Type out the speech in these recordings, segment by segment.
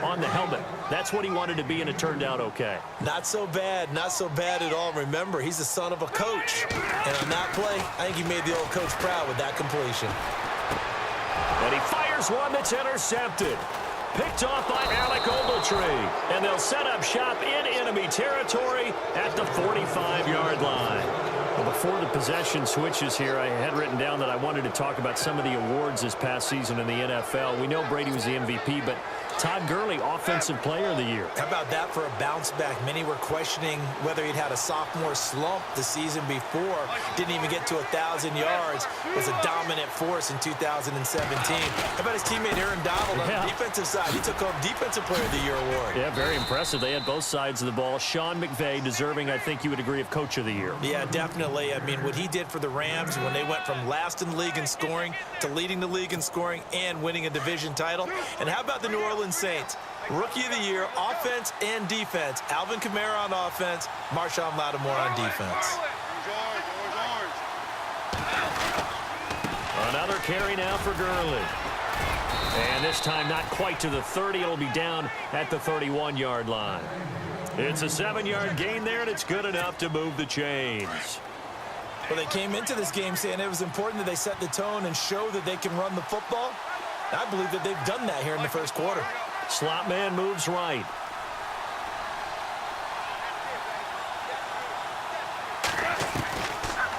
on the helmet. That's what he wanted to be, and it turned out okay. Not so bad. Not so bad at all. Remember, he's the son of a coach. And on that play, I think he made the old coach proud with that completion. And he fires one that's intercepted. Picked off by Alec Ogletree. And they'll set up shop in enemy territory at the 45-yard line. Well, before the possession switches here, I had written down that I wanted to talk about some of the awards this past season in the NFL. We know Brady was the MVP, but Todd Gurley, Offensive Player of the Year. How about that for a bounce back? Many were questioning whether he'd had a sophomore slump the season before. Didn't even get to 1,000 yards. Was a dominant force in 2017. How about his teammate Aaron Donald on the defensive side? He took home Defensive Player of the Year award. Yeah, very impressive. They had both sides of the ball. Sean McVay deserving, I think you would agree, of Coach of the Year. Yeah, definitely. I mean, what he did for the Rams when they went from last in the league in scoring to leading the league in scoring and winning a division title. And how about the New Orleans Saints? Rookie of the Year, offense and defense. Alvin Kamara on offense, Marshawn Lattimore on defense. Another carry now for Gurley. And this time not quite to the 30. It'll be down at the 31-yard line. It's a 7-yard gain there, and it's good enough to move the chains. Well, they came into this game saying it was important that they set the tone and show that they can run the football. I believe that they've done that here in the first quarter. Slot man moves right.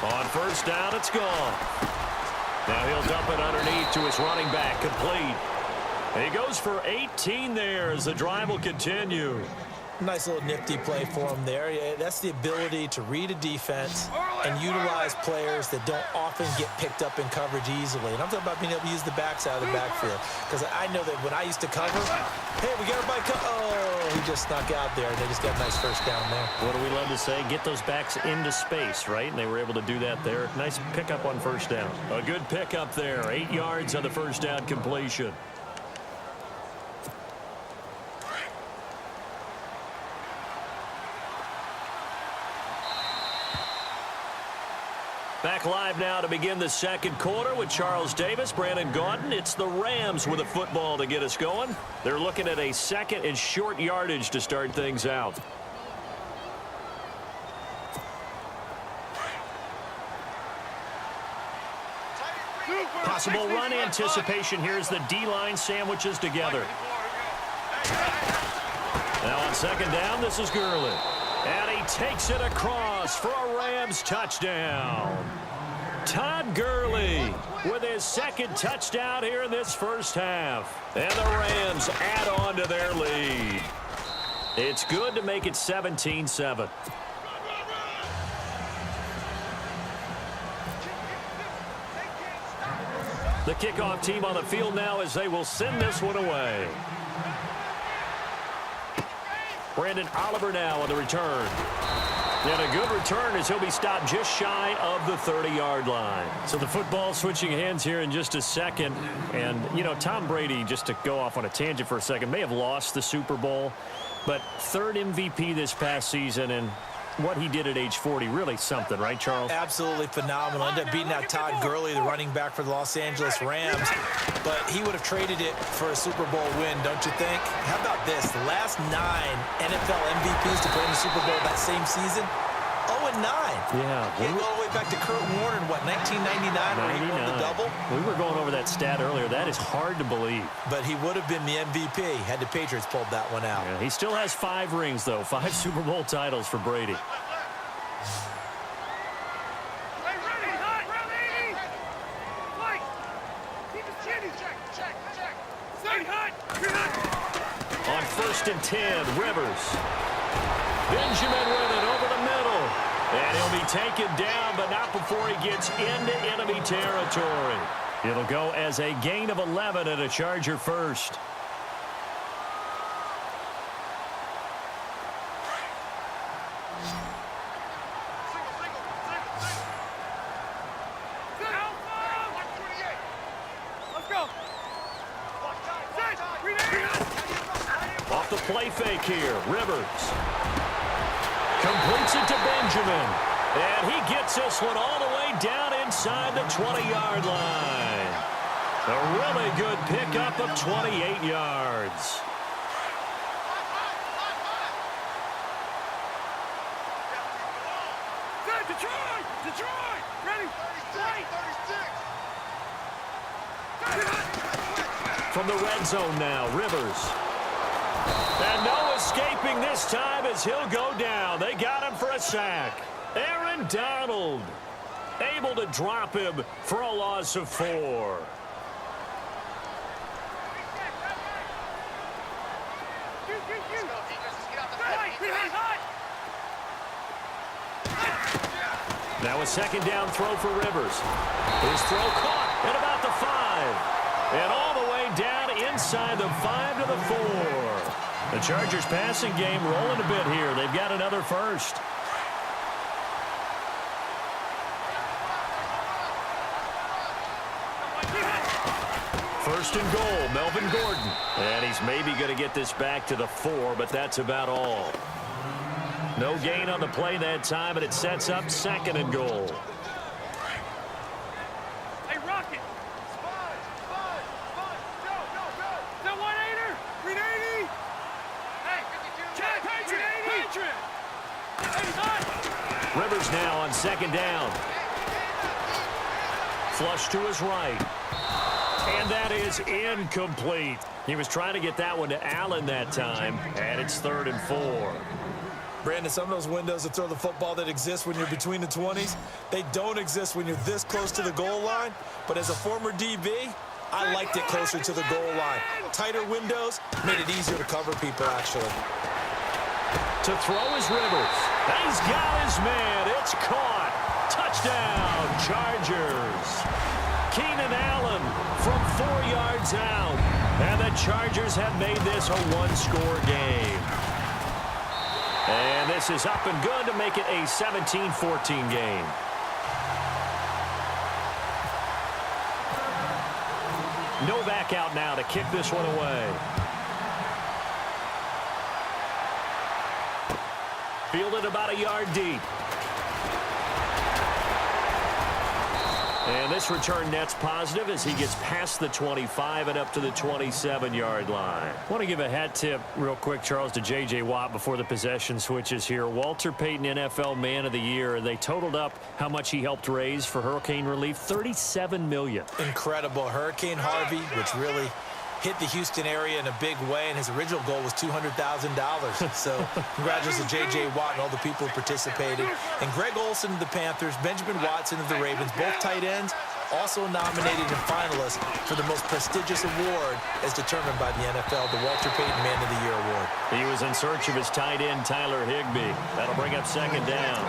On first down, it's gone. Now he'll dump it underneath to his running back, complete. And he goes for 18 there as the drive will continue. Nice little nifty play for him there. Yeah, that's the ability to read a defense and utilize players that don't often get picked up in coverage easily. And I'm talking about being able to use the backside of the backfield. Because I know that when I used to cover, hey, we got a bike. Oh, he just snuck out there, and they just got a nice first down there. What do we love to say? Get those backs into space, right? And they were able to do that there. Nice pickup on first down. A good pickup there. 8 yards on the first down completion. Back live now to begin the second quarter with Charles Davis, Brandon Gaudin. It's the Rams with a football to get us going. They're looking at a second and short yardage to start things out. Possible run anticipation here as the D-line sandwiches together. Now on second down, this is Gurley. And he takes it across for a Rams touchdown. Todd Gurley with his second touchdown here in this first half. And the Rams add on to their lead. It's good to make it 17-7. The kickoff team on the field now as they will send this one away. Brandon Oliver now on the return. And a good return as he'll be stopped just shy of the 30-yard line. So the football switching hands here in just a second. And, you know, Tom Brady, just to go off on a tangent for a second, may have lost the Super Bowl. But third MVP this past season, and what he did at age 40, really something, right, Charles? Absolutely phenomenal. Ended up beating out Todd Gurley, the running back for the Los Angeles Rams. But he would have traded it for a Super Bowl win, don't you think? How about this? The last 9 NFL MVPs to play in the Super Bowl that same season, 0-9. Yeah. He go all the way back to Kurt Warner in, what, 1999 where he won the double? We were going over that stat earlier. That is hard to believe. But he would have been the MVP had the Patriots pulled that one out. Yeah, he still has 5 rings, though. 5 Super Bowl titles for Brady. On first and 10, Rivers. Benjamin with it over the middle. And he'll be taken down, but not before he gets into enemy territory. It'll go as a gain of 11 and a Charger first. Off the play fake here, Rivers. Completes it to Benjamin. And he gets this one all the way down inside the 20-yard line. A really good pickup of 28 yards. Detroit! Ready? 36! From the red zone now, Rivers. And no escaping this time as he'll go down. They got him for a sack. Aaron Donald able to drop him for a loss of 4. Now a second down throw for Rivers. His throw caught at about the 5. And all the way down inside the 5 to the 4. The Chargers passing game rolling a bit here. They've got another first. First and goal, Melvin Gordon. And he's maybe going to get this back to the 4, but that's about all. No gain on the play that time, and it sets up second and goal. Hey, Rocket! Spot! Go! The 180er! 380! Hey, 52! Check! Patriot! Rivers now on second down. Flush to his right. And that is incomplete. He was trying to get that one to Allen that time, and it's 3rd and 4. Brandon, some of those windows to throw the football that exist when you're between the 20s, they don't exist when you're this close to the goal line. But as a former DB, I liked it closer to the goal line. Tighter windows made it easier to cover people, actually. To throw is Rivers. He's got his man. It's caught. Touchdown, Chargers. Keenan Allen from 4 yards out. And the Chargers have made this a one-score game. And this is up and good to make it a 17-14 game. Novak out now to kick this one away. Fielded about a yard deep. And this return net's positive as he gets past the 25 and up to the 27-yard line. I want to give a hat tip real quick, Charles, to J.J. Watt before the possession switches here. Walter Payton, NFL Man of the Year. They totaled up how much he helped raise for hurricane relief, $37 million. Incredible. Hurricane Harvey, which really hit the Houston area in a big way, and his original goal was $200,000. So congratulations to J.J. Watt and all the people who participated. And Greg Olsen of the Panthers, Benjamin Watson of the Ravens, both tight ends, also nominated and finalists for the most prestigious award as determined by the NFL, the Walter Payton Man of the Year Award. He was in search of his tight end, Tyler Higbee. That'll bring up second down.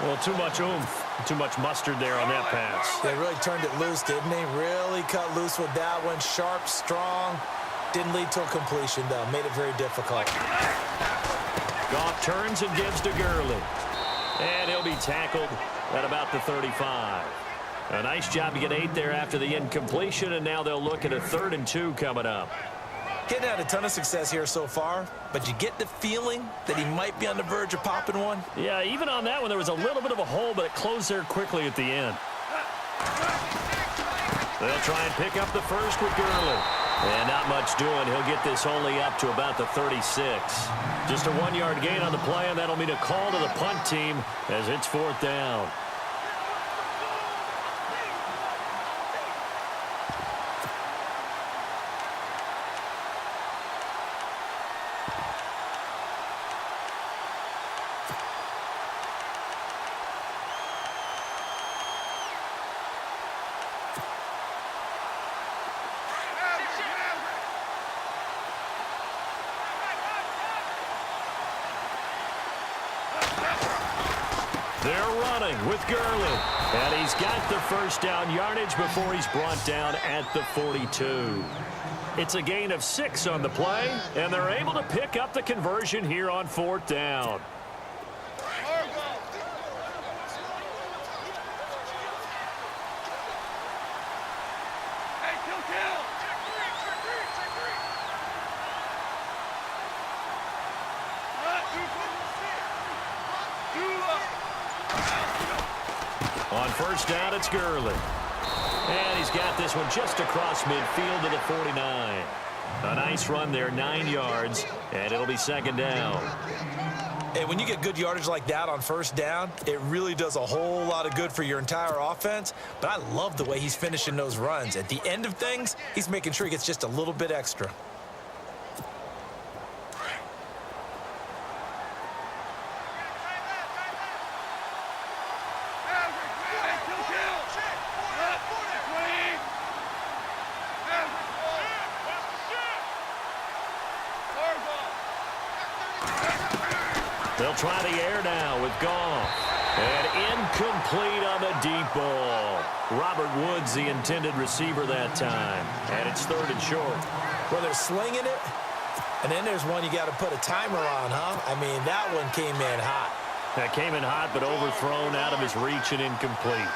Well, too much oomph, too much mustard there on that pass. They really turned it loose, didn't they? Really cut loose with that one. Sharp, strong. Didn't lead to a completion, though. Made it very difficult. Goff turns and gives to Gurley. And he'll be tackled at about the 35. A nice job to get 8 there after the incompletion, and now they'll look at a 3rd and 2 coming up. Hitting had a ton of success here so far, but you get the feeling that he might be on the verge of popping one. Yeah, even on that one, there was a little bit of a hole, but it closed there quickly at the end. They'll try and pick up the first with Gurley. And not much doing. He'll get this only up to about the 36. Just a 1-yard gain on the play, and that'll mean a call to the punt team as it's 4th down. They're running with Gurley. And he's got the first down yardage before he's brought down at the 42. It's a gain of 6 on the play, and they're able to pick up the conversion here on 4th down. On first down, it's Gurley. And he's got this one just across midfield to the 49. A nice run there, 9 yards, and it'll be 2nd down. And when you get good yardage like that on first down, it really does a whole lot of good for your entire offense. But I love the way he's finishing those runs. At the end of things, he's making sure he gets just a little bit extra. They'll try the air now with Goff. And incomplete on the deep ball. Robert Woods, the intended receiver that time. And it's 3rd and short. Well, they're slinging it. And then there's one you got to put a timer on, huh? I mean, that one came in hot. That came in hot, but overthrown out of his reach and incomplete.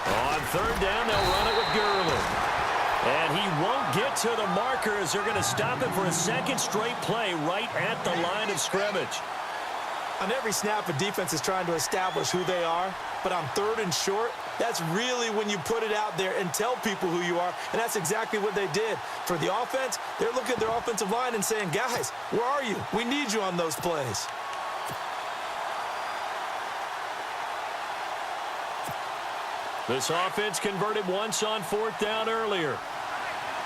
On 3rd down, they'll run it with Gurley. And he won't get to the marker as they're going to stop him for a second straight play right at the line of scrimmage. On every snap, a defense is trying to establish who they are. But on 3rd and short, that's really when you put it out there and tell people who you are. And that's exactly what they did. For the offense, they're looking at their offensive line and saying, guys, where are you? We need you on those plays. This offense converted once on 4th down earlier.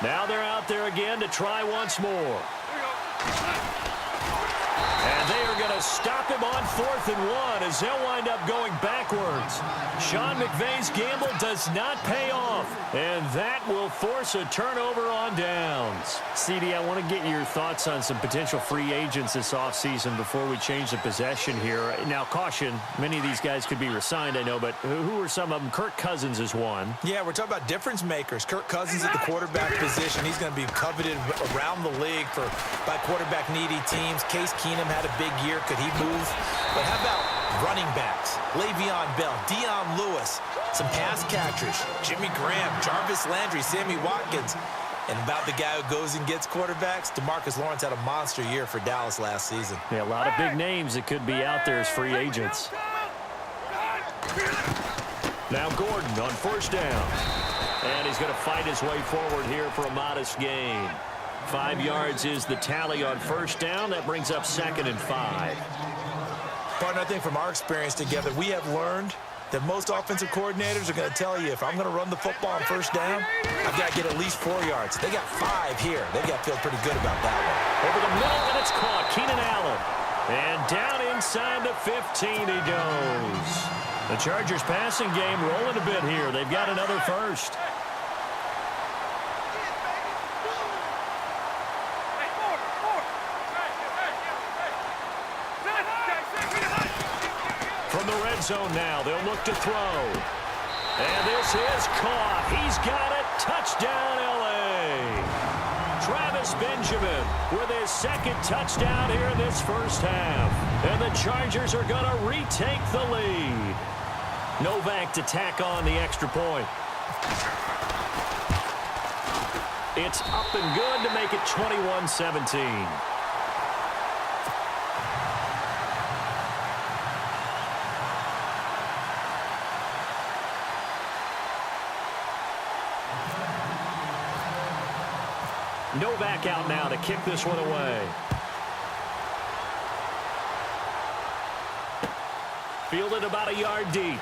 Now they're out there again to try once more. And they are going to stop him on 4th and 1 as they'll wind up going backwards. Sean McVay's gamble does not pay off, and that will force a turnover on downs. CD, I want to get your thoughts on some potential free agents this offseason before we change the possession here. Now, caution, many of these guys could be re-signed, I know, but who are some of them? Kirk Cousins is one. Yeah, we're talking about difference makers. Kirk Cousins at the quarterback position. He's going to be coveted around the league by quarterback-needy teams. Case Keenum had a big year. Could he move? But how about running backs? Le'Veon Bell, Dion Lewis, some pass catchers, Jimmy Graham, Jarvis Landry, Sammy Watkins. And about the guy who goes and gets quarterbacks, DeMarcus Lawrence had a monster year for Dallas last season. Yeah, a lot of big names that could be out there as free agents. Now Gordon on 1st down. And he's going to fight his way forward here for a modest gain. 5 yards is the tally on 1st down. That brings up 2nd and 5. Partner, I think from our experience together, we have learned that most offensive coordinators are going to tell you, if I'm going to run the football on 1st down, I've got to get at least 4 yards. They got 5 here. They got to feel pretty good about that one. Over the middle, and it's caught. Keenan Allen. And down inside the 15 he goes. The Chargers passing game rolling a bit here. They've got another first. From the red zone now, they'll look to throw. And this is caught. He's got it. Touchdown, L.A. Travis Benjamin with his 2nd touchdown here in this first half. And the Chargers are going to retake the lead. Novak to tack on the extra point. It's up and good to make it 21-17. Novak out now to kick this one away. Fielded about a yard deep.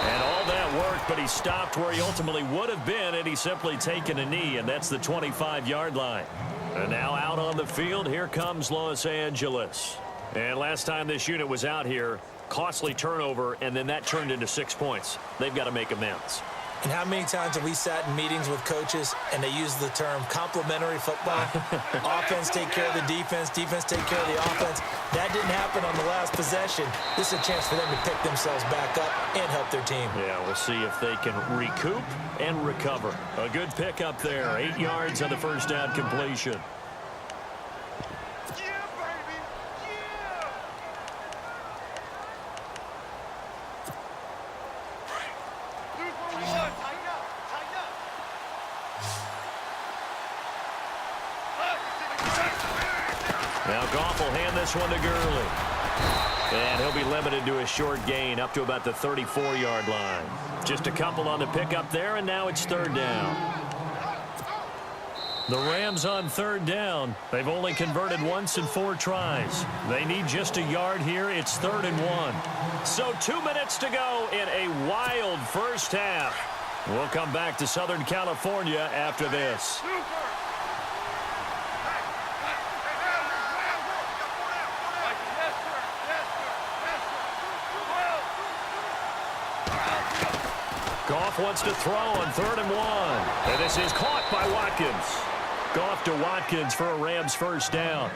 And all that worked, but he stopped where he ultimately would have been had he simply taken a knee, and that's the 25-yard line. And now out on the field, here comes Los Angeles. And last time this unit was out here, costly turnover, and then that turned into 6 points. They've got to make amends. And how many times have we sat in meetings with coaches and they use the term complementary football? Offense take care of the defense, defense take care of the offense. That didn't happen on the last possession. This is a chance for them to pick themselves back up and help their team. Yeah, we'll see if they can recoup and recover. A good pick up there. 8 yards on the first down completion. Now Goff will hand this one to Gurley. And he'll be limited to a short gain up to about the 34-yard line. Just a couple on the pickup there, and now it's 3rd down. The Rams on third down. They've only converted once in 4 tries. They need just a yard here. It's 3rd and 1. So 2 minutes to go in a wild first half. We'll come back to Southern California after this. Goff wants to throw on 3rd and 1. And this is caught by Watkins. Goff to Watkins for a Rams first down.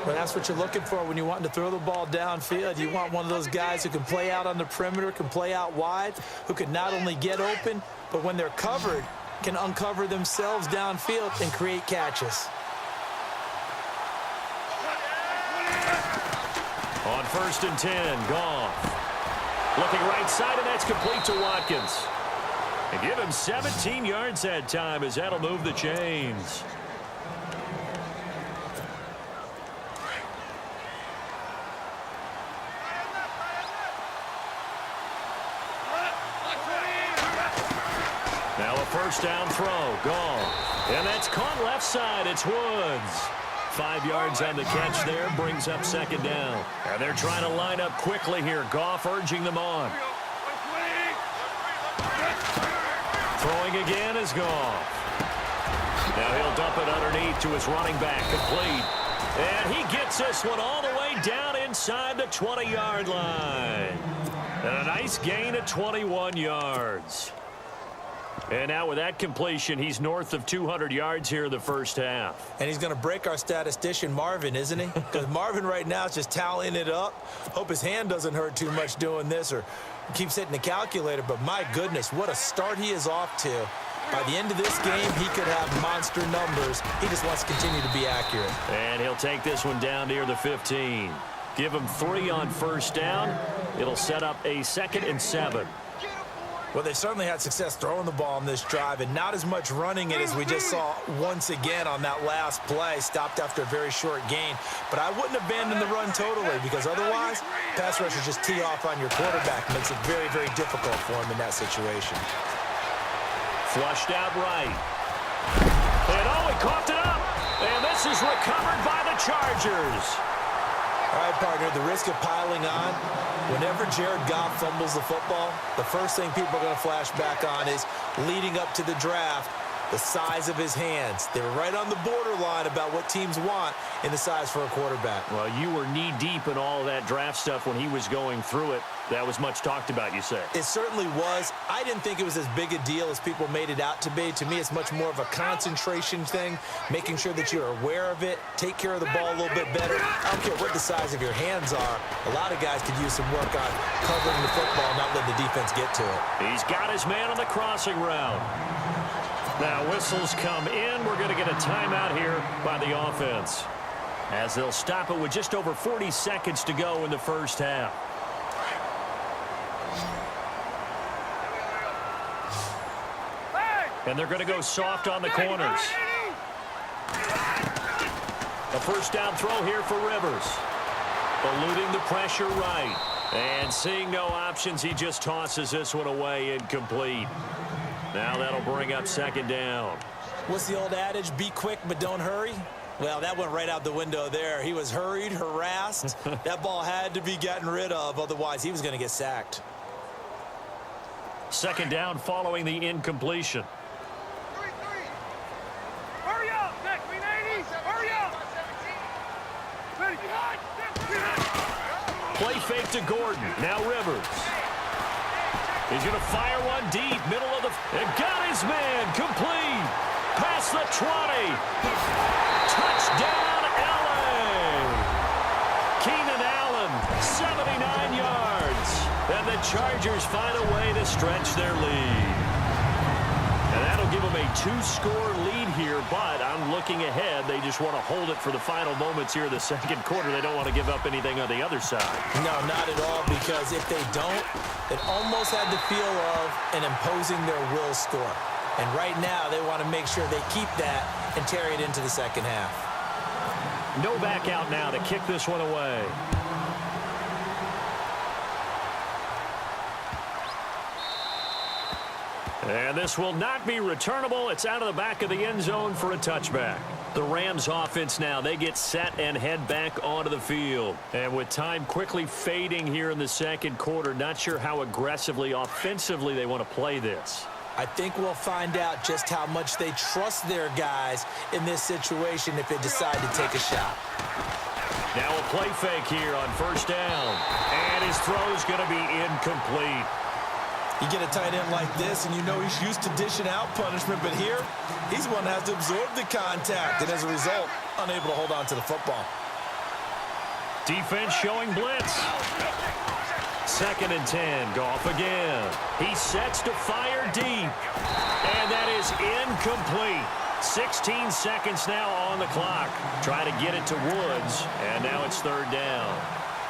Well, that's what you're looking for when you want to throw the ball downfield. You want one of those guys who can play out on the perimeter, can play out wide, who can not only get open, but when they're covered, can uncover themselves downfield and create catches. On 1st and 10, Goff. Looking right side, and that's complete to Watkins. And give him 17 yards that time as that'll move the chains. Now a first down throw, Goff. And that's caught left side. It's Woods. 5 yards on the catch there, brings up 2nd down. And they're trying to line up quickly here. Goff urging them on. Throwing again is Goff. Now he'll dump it underneath to his running back, complete. And he gets this one all the way down inside the 20-yard line. And a nice gain of 21 yards. And now with that completion, he's north of 200 yards here in the first half. And he's going to break our statistician, Marvin, isn't he? Because Marvin right now is just tallying it up. Hope his hand doesn't hurt too much doing this or keeps hitting the calculator. But my goodness, what a start he is off to. By the end of this game, he could have monster numbers. He just wants to continue to be accurate. And he'll take this one down near the 15. Give him 3 on first down. It'll set up a 2nd and 7. Well, they certainly had success throwing the ball on this drive, and not as much running it as we just saw once again on that last play. Stopped after a very short gain. But I wouldn't abandon the run totally, because otherwise, pass rushers just tee off on your quarterback. Makes it very, very difficult for him in that situation. Flushed out right. And oh, he coughed it up. And this is recovered by the Chargers. All right, partner, the risk of piling on. Whenever Jared Goff fumbles the football, the first thing people are going to flash back on is leading up to the draft, the size of his hands. They were right on the borderline about what teams want in the size for a quarterback. Well, you were knee-deep in all of that draft stuff when he was going through it. That was much talked about, you say. It certainly was. I didn't think it was as big a deal as people made it out to be. To me, it's much more of a concentration thing, making sure that you're aware of it, take care of the ball a little bit better. I don't care what the size of your hands are. A lot of guys could use some work on covering the football, not letting the defense get to it. He's got his man on the crossing route. Now whistles come in. We're going to get a timeout here by the offense, as they'll stop it with just over 40 seconds to go in the first half. And they're going to go soft on the corners. A first down throw here for Rivers. Eluding the pressure right. And seeing no options, he just tosses this one away, incomplete. Now that'll bring up 2nd down. What's the old adage? Be quick, but don't hurry. Well, that went right out the window there. He was hurried, harassed. That ball had to be gotten rid of, otherwise he was going to get sacked. 2nd down following the incompletion. Hurry up, Nick, 380. Hurry up. Ready. Play fake to Gordon. Now Rivers. He's going to fire one deep, middle of the... And got his man, complete. Past the 20. Touchdown, LA. Keenan Allen, 79 yards. And the Chargers find a way to stretch their lead. And that'll give them a 2-score lead here, but I'm looking ahead. They just want to hold it for the final moments here in the 2nd quarter. They don't want to give up anything on the other side. No, not at all, because if they don't, it almost had the feel of an imposing their will score. And right now, they want to make sure they keep that and carry it into the 2nd half. No back out now to kick this one away. And this will not be returnable. It's out of the back of the end zone for a touchback. The Rams offense now, they get set and head back onto the field. And with time quickly fading here in the second quarter, not sure how aggressively, offensively they want to play this. I think we'll find out just how much they trust their guys in this situation if they decide to take a shot. Now a play fake here on first down. And his throw's going to be incomplete. You get a tight end like this, and you know he's used to dishing out punishment, but here, he's the one that has to absorb the contact, and as a result, unable to hold on to the football. Defense showing blitz. 2nd and 10, Goff again. He sets to fire deep. And that is incomplete. 16 seconds now on the clock. Try to get it to Woods, and now it's 3rd down.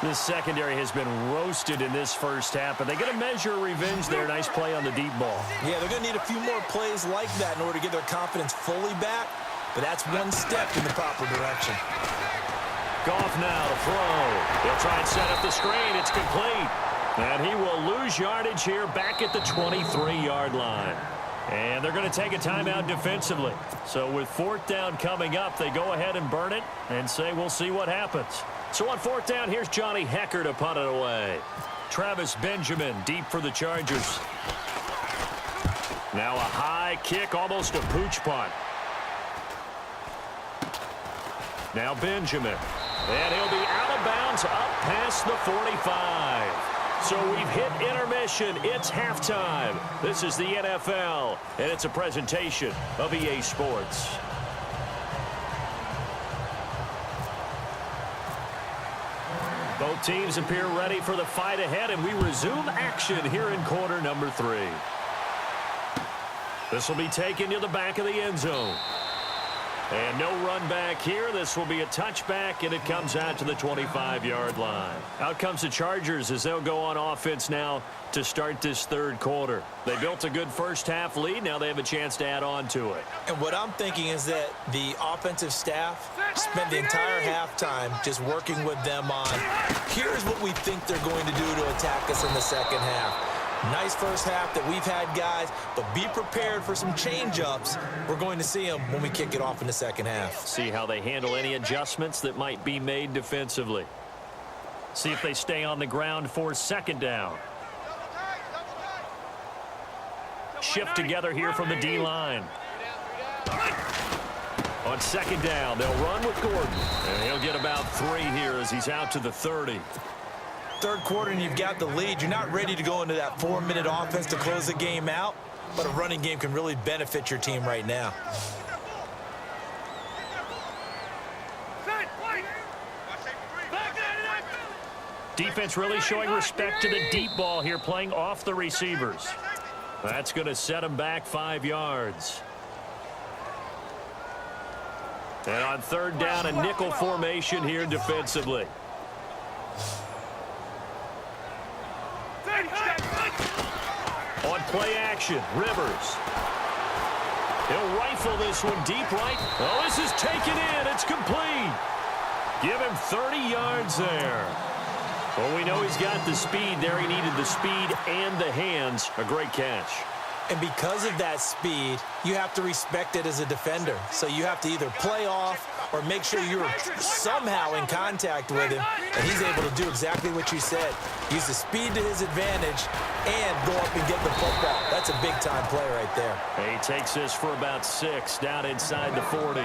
This secondary has been roasted in this first half, but they get a measure of revenge there. Nice play on the deep ball. Yeah, they're going to need a few more plays like that in order to get their confidence fully back, but that's one step in the proper direction. Goff now to throw. He'll try and set up the screen. It's complete. And he will lose yardage here back at the 23-yard line. And they're going to take a timeout defensively. So with 4th down coming up, they go ahead and burn it and say we'll see what happens. So on 4th down, here's Johnny Hecker to punt it away. Travis Benjamin deep for the Chargers. Now a high kick, almost a pooch punt. Now Benjamin. And he'll be out of bounds up past the 45. So we've hit intermission. It's halftime. This is the NFL, and it's a presentation of EA Sports. Both teams appear ready for the fight ahead, and we resume action here in quarter number 3. This will be taken to the back of the end zone. And no run back here. This will be a touchback, and it comes out to the 25-yard line. Out comes the Chargers as they'll go on offense now to start this 3rd quarter. They built a good first-half lead. Now they have a chance to add on to it. And what I'm thinking is that the offensive staff spent the entire halftime just working with them on, here's what we think they're going to do to attack us in the second half. Nice first half that we've had, guys, but be prepared for some change-ups. We're going to see them when we kick it off in the second half. See how they handle any adjustments that might be made defensively. See if they stay on the ground for 2nd down. Shift together here from the D-line. On 2nd down, they'll run with Gordon, and he'll get about 3 here as he's out to the 30. 3rd quarter and you've got the lead. You're not ready to go into that 4-minute offense to close the game out, but a running game can really benefit your team right now. Defense really showing respect to the deep ball here, playing off the receivers. That's going to set them back 5 yards. And on 3rd down, a nickel formation here defensively. On play action, Rivers. He'll rifle this one deep right. Oh, this is taken in. It's complete. Give him 30 yards there. Well, we know he's got the speed there. He needed the speed and the hands. A great catch. And because of that speed, you have to respect it as a defender. So you have to either play off or make sure you're somehow in contact with him, and he's able to do exactly what you said. Use the speed to his advantage and go up and get the football. That's a big-time play right there. He takes this for about 6 down inside the 40.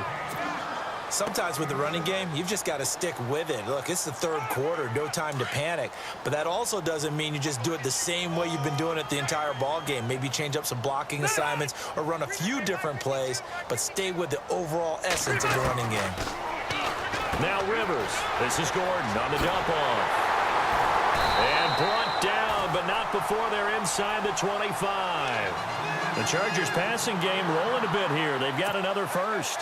Sometimes with the running game, you've just got to stick with it. Look, it's the 3rd quarter, no time to panic. But that also doesn't mean you just do it the same way you've been doing it the entire ball game. Maybe change up some blocking assignments or run a few different plays, but stay with the overall essence of the running game. Now Rivers. This is Gordon on the dump off. And brought down, but not before they're inside the 25. The Chargers passing game rolling a bit here. They've got another first.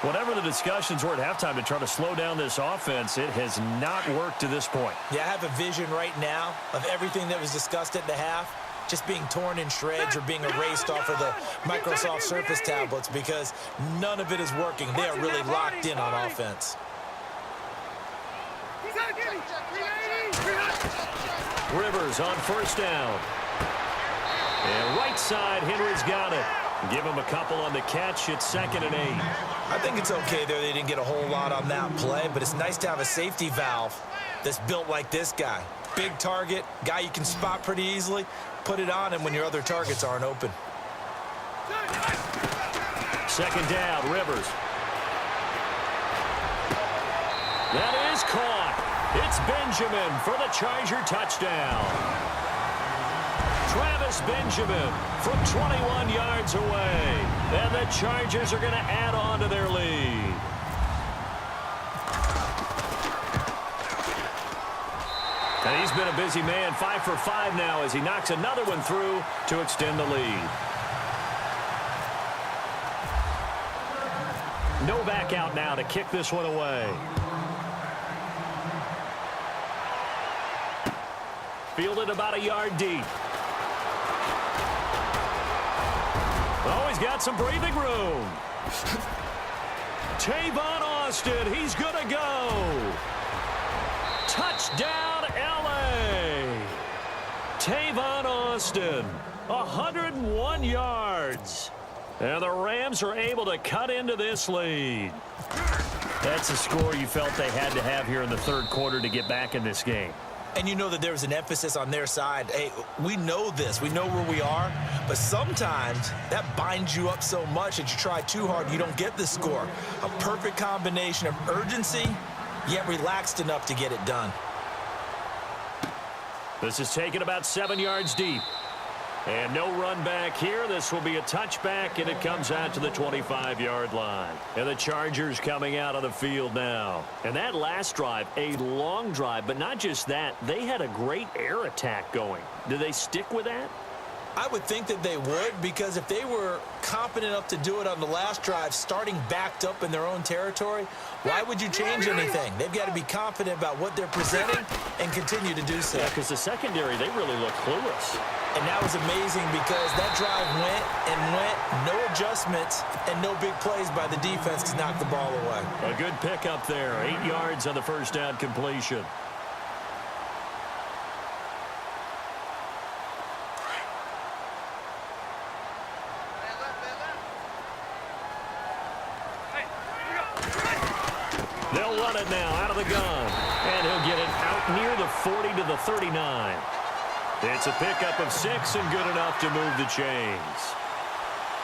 Whatever the discussions were at halftime to try to slow down this offense, it has not worked to this point. Yeah, I have a vision right now of everything that was discussed at the half just being torn in shreds or being erased off of the Microsoft Surface tablets because none of it is working. They are really locked in on offense. Rivers on first down. And right side, Henry's got it. Give him a couple on the catch. It's 2nd and 8. I think it's okay there. They didn't get a whole lot on that play, but it's nice to have a safety valve that's built like this guy. Big target, guy you can spot pretty easily. Put it on him when your other targets aren't open. 2nd down, Rivers. That is caught. It's Benjamin for the Charger touchdown. Travis Benjamin from 21 yards away. And the Chargers are going to add on to their lead. And he's been a busy man, 5 for 5 now as he knocks another one through to extend the lead. Novak out now to kick this one away. Fielded about a yard deep. Oh, he's got some breathing room. Tavon Austin, he's going to go. Touchdown, L.A. Tavon Austin, 101 yards. And the Rams are able to cut into this lead. That's a score you felt they had to have here in the 3rd quarter to get back in this game. And you know that there was an emphasis on their side. Hey, we know this. We know where we are. But sometimes that binds you up so much that you try too hard, you don't get the score. A perfect combination of urgency, yet relaxed enough to get it done. This is taken about 7 yards deep. And no run back here. This will be a touchback, and it comes out to the 25-yard line. And the Chargers coming out on the field now. And that last drive, a long drive, but not just that. They had a great air attack going. Do they stick with that? I would think that they would, because if they were confident enough to do it on the last drive, starting backed up in their own territory, why would you change anything? They've got to be confident about what they're presenting and continue to do so. Yeah, because the secondary, they really look clueless. And that was amazing because that drive went and went, no adjustments, and no big plays by the defense to knock the ball away. A good pickup there, 8 yards on the first down completion. They'll run it now out of the gun. And he'll get it out near the 40 to the 39. It's a pickup of 6 and good enough to move the chains.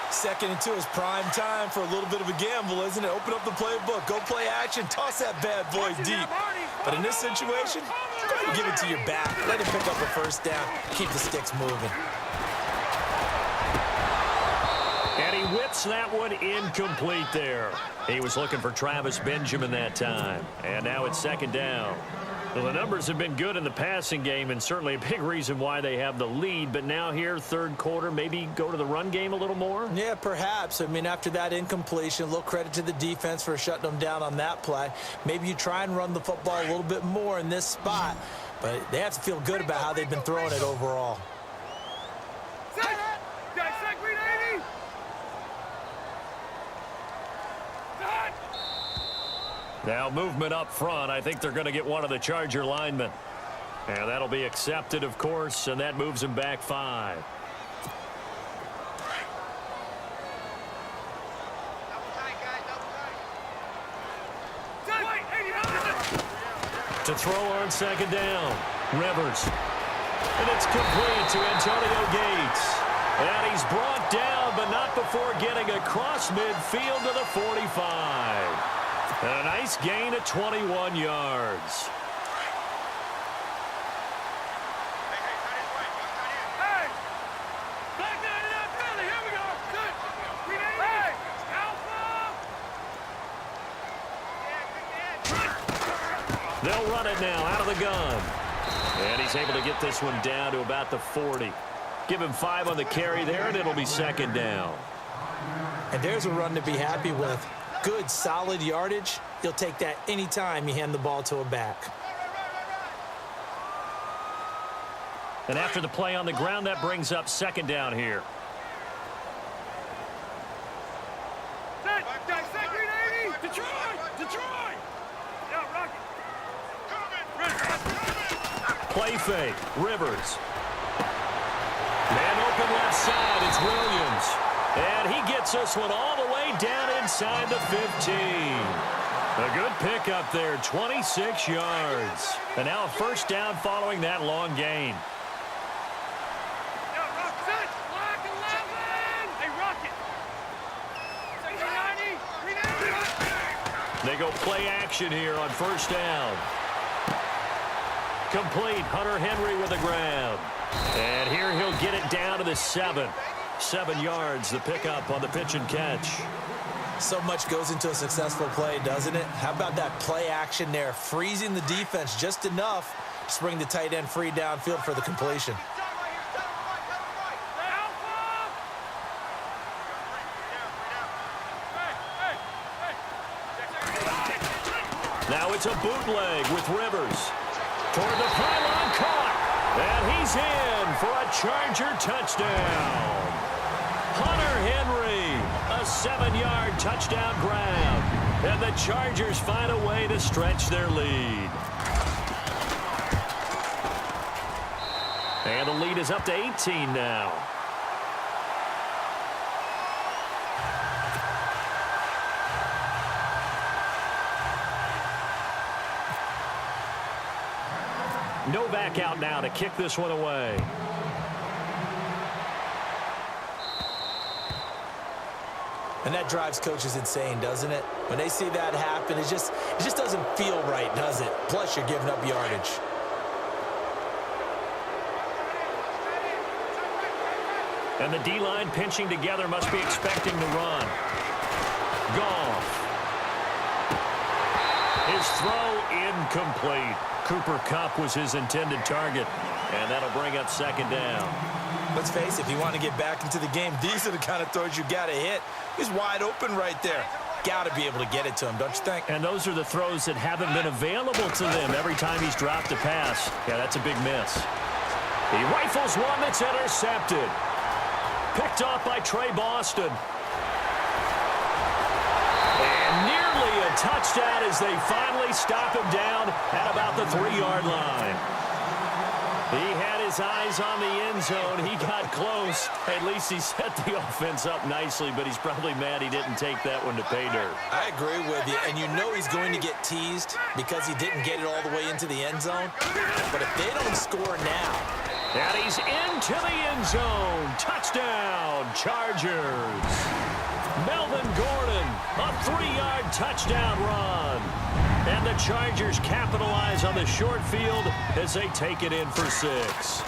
2nd and 2 is prime time for a little bit of a gamble, isn't it? Open up the playbook, go play action, toss that bad boy deep. But in this situation, go ahead and give it to your back. Let him pick up a first down, keep the sticks moving. And he whips that one incomplete there. He was looking for Travis Benjamin that time. And now it's 2nd down. Well, the numbers have been good in the passing game and certainly a big reason why they have the lead. But now here, 3rd quarter, maybe go to the run game a little more? Yeah, perhaps. I mean, after that incompletion, a little credit to the defense for shutting them down on that play. Maybe you try and run the football a little bit more in this spot. But they have to feel good about how they've been throwing it overall. Now movement up front. I think they're going to get one of the Charger linemen. And that'll be accepted, of course, and that moves him back 5. To throw on 2nd down. Rivers. And it's complete to Antonio Gates. And he's brought down, but not before getting across midfield to the 45. And a nice gain at 21 yards. They'll run it now out of the gun. And he's able to get this one down to about the 40. Give him 5 on the carry there, and it'll be 2nd down. And there's a run to be happy with. Good, solid yardage. You'll take that anytime you hand the ball to a back. And after the play on the ground, that brings up 2nd down here. Play fake. Rivers. Man open Moving left side, it's Williams. And he gets this one all the way down inside the 15. A good pickup there, 26 yards. And now a first down following that long gain. They go play action here on first down. Complete. Hunter Henry with a grab. And here he'll get it down to the 7. 7 yards, the pickup on the pitch and catch. So much goes into a successful play, doesn't it? How about that play action there? Freezing the defense just enough to bring the tight end free downfield for the completion. Now it's a bootleg with Rivers. Toward the pylon, caught. And he's in for a Charger touchdown. Hunter Henry, a 7-yard touchdown grab. And the Chargers find a way to stretch their lead. And the lead is up to 18 now. Novak out now to kick this one away. And that drives coaches insane, doesn't it? When they see that happen, it just doesn't feel right, does it? Plus, you're giving up yardage. And the D-line pinching together, must be expecting to run. Goff. His throw incomplete. Cooper Kupp was his intended target. And that'll bring up second down. Let's face it, if you want to get back into the game, these are the kind of throws you got to hit. He's wide open right there. Got to be able to get it to him, don't you think? And those are the throws that haven't been available to them every time he's dropped a pass. Yeah, that's a big miss. He rifles one that's intercepted. Picked off by Trey Boston. And nearly a touchdown as they finally stop him down at about the 3-yard line. He had his eyes on the end zone. He got close. At least he set the offense up nicely, but he's probably mad he didn't take that one to pay dirt. I agree with you, and you know he's going to get teased because he didn't get it all the way into the end zone. But if they don't score now... And he's into the end zone. Touchdown, Chargers. Melvin Gordon, a 3-yard touchdown run. And the Chargers capitalize on the short field as they take it in for 6.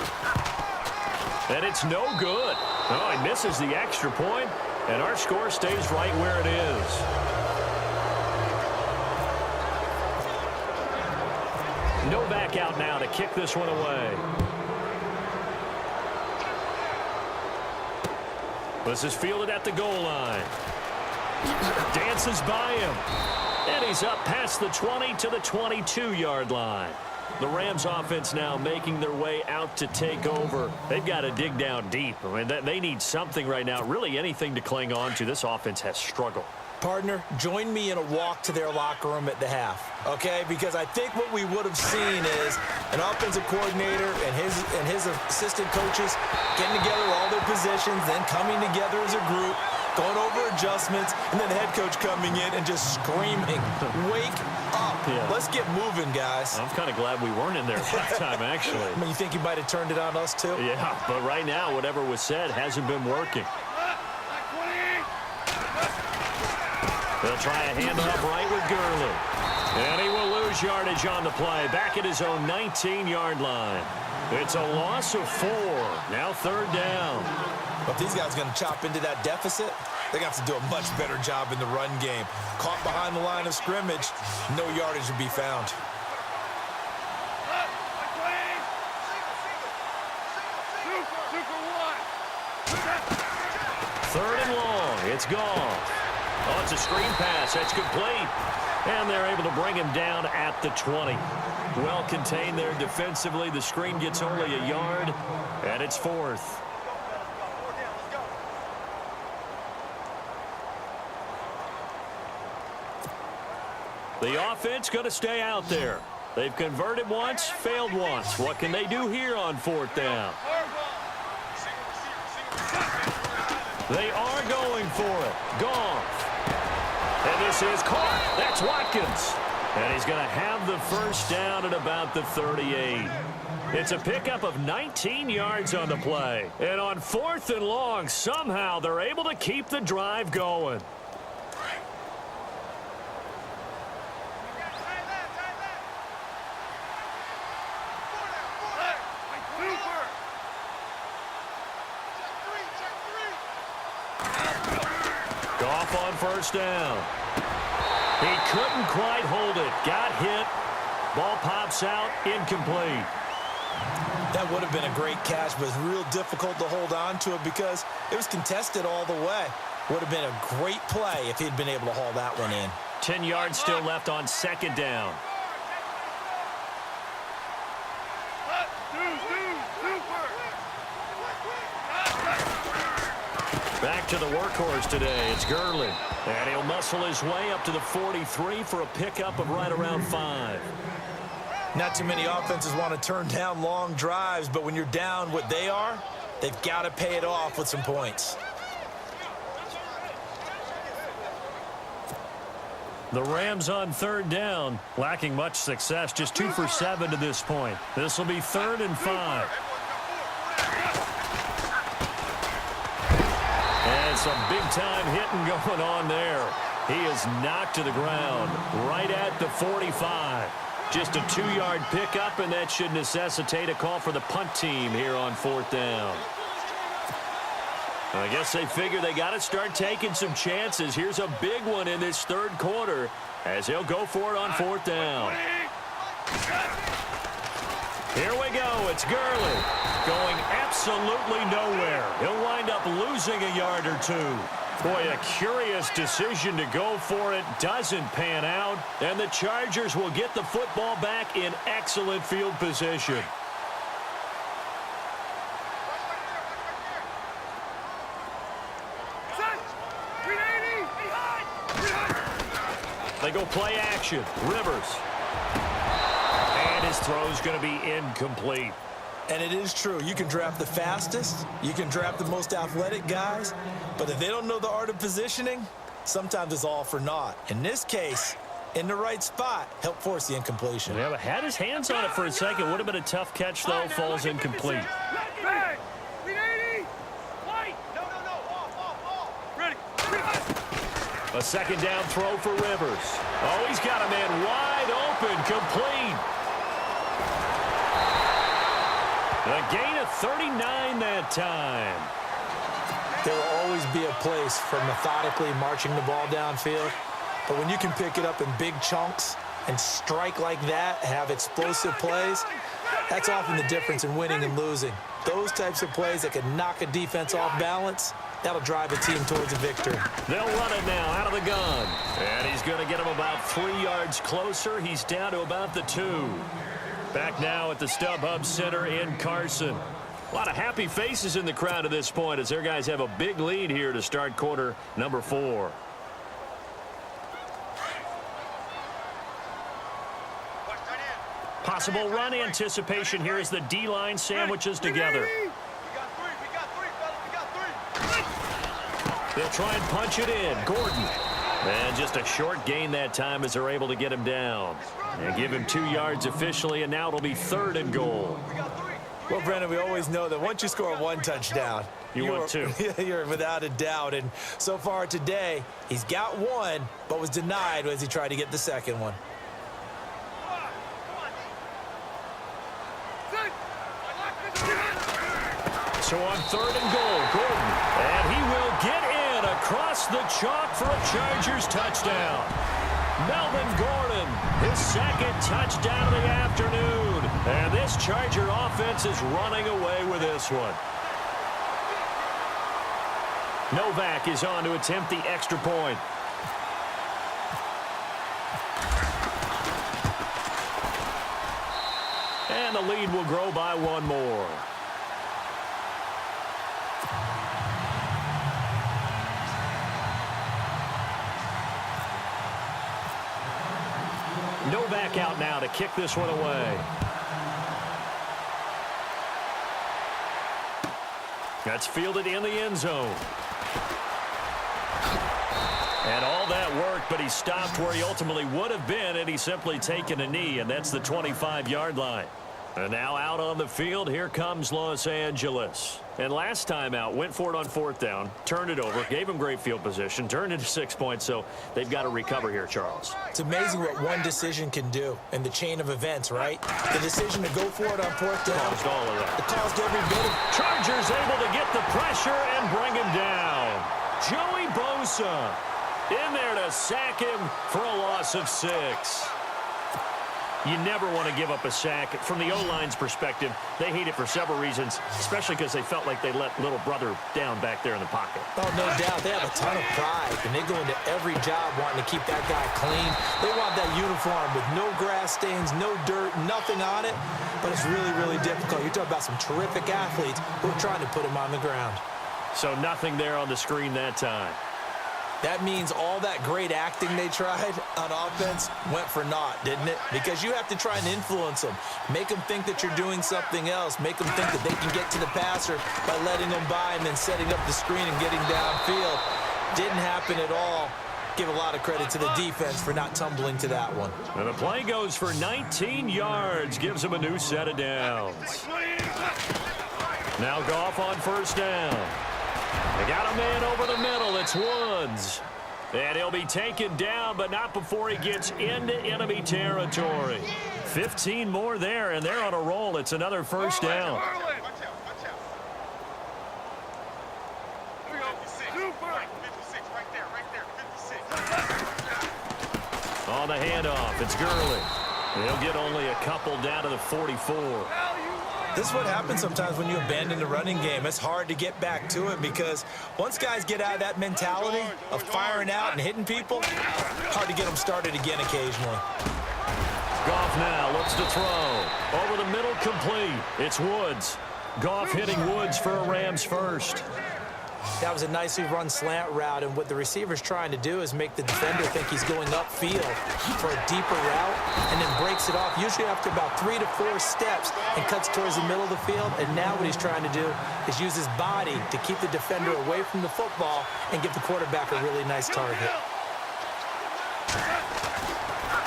And it's no good. Oh, he misses the extra point, and our score stays right where it is. Novak out now to kick this one away. This is fielded at the goal line. Dances by him. And he's up past the 20 to the 22-yard line. The Rams offense now making their way out to take over. They've got to dig down deep. I mean, they need something right now, really anything to cling on to. This offense has struggled. Partner, join me in a walk to their locker room at the half, okay? Because I think what we would have seen is an offensive coordinator and his assistant coaches getting together all their positions, then coming together as a group, going over adjustments, and then the head coach coming in and just screaming, wake up. Yeah. Let's get moving, guys. I'm kind of glad we weren't in there at that time, actually. I mean, you think you might have turned it on us, too? Yeah, but right now, whatever was said hasn't been working. They'll try a handoff right with Gurley. And he will lose yardage on the play, back at his own 19-yard line. It's a loss of 4. Now third down. But these guys are going to chop into that deficit. They're going to have to do a much better job in the run game. Caught behind the line of scrimmage, no yardage would be found. Third and long. It's gone. Oh, it's a screen pass. That's complete. And they're able to bring him down at the 20. Well contained there defensively. The screen gets only a yard, and it's 4th. The offense going to stay out there. They've converted once, failed once. What can they do here on 4th down? They are going for it. Goff. And this is caught. That's Watkins. And he's going to have the first down at about the 38. It's a pickup of 19 yards on the play. And on 4th and long, somehow they're able to keep the drive going. Goff on first down. He couldn't quite hold it. Got hit. Ball pops out. Incomplete. That would have been a great catch, but it's real difficult to hold on to it because it was contested all the way. Would have been a great play if he'd been able to haul that one in. 10 yards still left on 2nd down. Back to the workhorse today. It's Gurley. And he'll muscle his way up to the 43 for a pickup of right around 5. Not too many offenses want to turn down long drives, but when you're down what they are, they've got to pay it off with some points. The Rams on 3rd down, lacking much success, just 2 for 7 to this point. This will be 3rd and 5. And some big-time hitting going on there. He is knocked to the ground right at the 45. Just a 2-yard pickup, and that should necessitate a call for the punt team here on 4th down. I guess they figure they got to start taking some chances. Here's a big one in this 3rd quarter as he'll go for it on 4th down. Here we go. It's Gurley going absolutely nowhere. He'll wind up losing a yard or 2. Boy, a curious decision to go for it. Doesn't pan out. And the Chargers will get the football back in excellent field position. They go play action. Rivers. And his throw's going to be incomplete. And it is true. You can draft the fastest. You can draft the most athletic guys. But if they don't know the art of positioning, sometimes it's all for naught. In this case, in the right spot, help force the incompletion. Yeah, but had his hands on it for a second. Would have been a tough catch, though. Falls incomplete. A 2nd down throw for Rivers. Oh, he's got a man wide open, complete. A gain of 39 that time. There will always be a place for methodically marching the ball downfield. But when you can pick it up in big chunks and strike like that, have explosive plays, that's often the difference in winning and losing. Those types of plays that can knock a defense off balance, that'll drive a team towards a victory. They'll run it now out of the gun. And he's going to get him about 3 yards closer. He's down to about the 2. Back now at the StubHub Center in Carson. A lot of happy faces in the crowd at this point as their guys have a big lead here to start quarter number 4. Possible run anticipation here as the D-line sandwiches together. They'll try and punch it in. Gordon. And just a short gain that time as they're able to get him down. And give him 2 yards officially, and now it'll be 3rd and goal. Well, Brendan, we always know that once you score 1 touchdown, you want 2. You're without a doubt. And so far today, he's got 1, but was denied as he tried to get the 2nd one. So on 3rd and goal, Gordon. And he will get in across the chalk for a Chargers touchdown. Melvin Gordon, his 2nd touchdown of the afternoon. And this Charger offense is running away with this one. Novak is on to attempt the extra point. And the lead will grow by 1 more. Novak out now to kick this one away. That's fielded in the end zone. And all that work, but he stopped where he ultimately would have been, and he's simply taken a knee, and that's the 25-yard line. And now out on the field, here comes Los Angeles. And last time out, went for it on 4th down, turned it over, gave him great field position, turned into 6 points, so they've got to recover here, Charles. It's amazing what one decision can do in the chain of events, right? The decision to go for it on 4th down. Caused all of that. It caused every bit of... Chargers able to get the pressure and bring him down. Joey Bosa in there to sack him for a loss of 6. You never want to give up a sack. From the O-line's perspective, they hate it for several reasons, especially because they felt like they let little brother down back there in the pocket. Oh, no doubt. They have a ton of pride, and they go into every job wanting to keep that guy clean. They want that uniform with no grass stains, no dirt, nothing on it, but it's really, really difficult. You're talking about some terrific athletes who are trying to put him on the ground. So nothing there on the screen that time. That means all that great acting they tried on offense went for naught, didn't it? Because you have to try and influence them. Make them think that you're doing something else. Make them think that they can get to the passer by letting them by and then setting up the screen and getting downfield. Didn't happen at all. Give a lot of credit to the defense for not tumbling to that one. And the play goes for 19 yards. Gives them a new set of downs. Now Goff on 1st down. They got a man over the middle. It's Woods. And he'll be taken down, but not before he gets into enemy territory. 15 more there, and they're on a roll. It's another 1st down. On the handoff, it's Gurley. He'll get only a couple down to the 44. This is what happens sometimes when you abandon the running game. It's hard to get back to it because once guys get out of that mentality of firing out and hitting people, hard to get them started again occasionally. Goff now looks to throw. Over the middle, complete. It's Woods. Goff hitting Woods for a Rams first. That was a nicely run slant route, and what the receiver's trying to do is make the defender think he's going upfield for a deeper route and then breaks it off, usually after about 3 to 4 steps, and cuts towards the middle of the field. And now what he's trying to do is use his body to keep the defender away from the football and give the quarterback a really nice target.